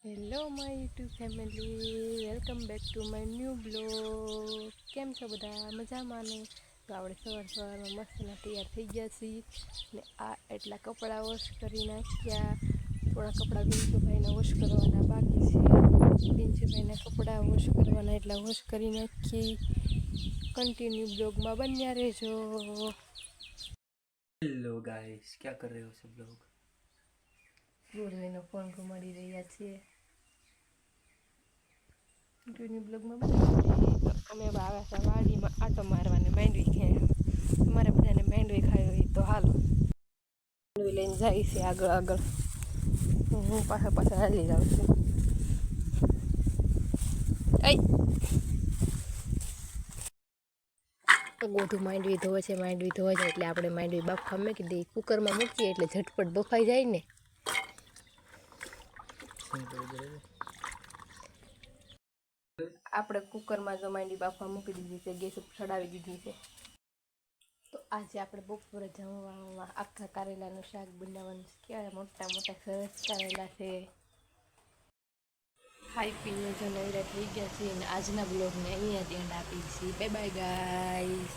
Hello my YouTube family, welcome back to my new blog. કેમ છો બધા? મજામાં ને? તો આપણે સવારમાં મસ્તના તૈયાર થઈ ગયા છીએ ને આ એટલા કપડાં વોશ કરી નાખ્યા. થોડા કપડાં બિંશુભાઈના વોશ કરવાના બાકી છે. બિંશુભાઈના કપડાં વોશ કરવાના એટલા વોશ કરી નાખી. કન્ટિન્યુ બ્લોગમાં બન્યા રહેજો. હેલો ગાઈસ, क्या कर रहे हो सब लोग? ગોરવીનો ફોન ઘુમાડી રહ્યા છીએ. કન્ટિન્યુ બ્લોગમાં બન્યા તો અમે આવ્યા હતા વાડીમાં આટો મારવાને માંડવી ખાય. અમારે બધાને માંડવી ખાવી હોય તો હાલો. માંડવી લઈને જાય છે આગળ આગળ. હું પાછળ હાલી જાઉં છું. ગોધું માંડવી ધોવે છે. માંડવી ધોવા જાય એટલે આપણે માંડવી બાફવા મૂકી દઈએ. કુકરમાં મૂકીએ એટલે ઝટપટ બફાઈ જાય ને. આપણે કુકરમાં જો માંડવી બાફવા મૂકી દીધી છે, ગેસ ઉપર ચડાવી દીધી છે. તો આજે આપણે બપોરે જમવામાં આખા કારેલાનું શાક બનાવવાનું છે. કેવા મોટા મોટા સરસ કારેલા છે. ખાઈ પીને જો નવરા થઈ ગયા છીએ અને આજના બ્લોગને અહીંયા જ એન્ડ આપી છીએ. Bye bye guys.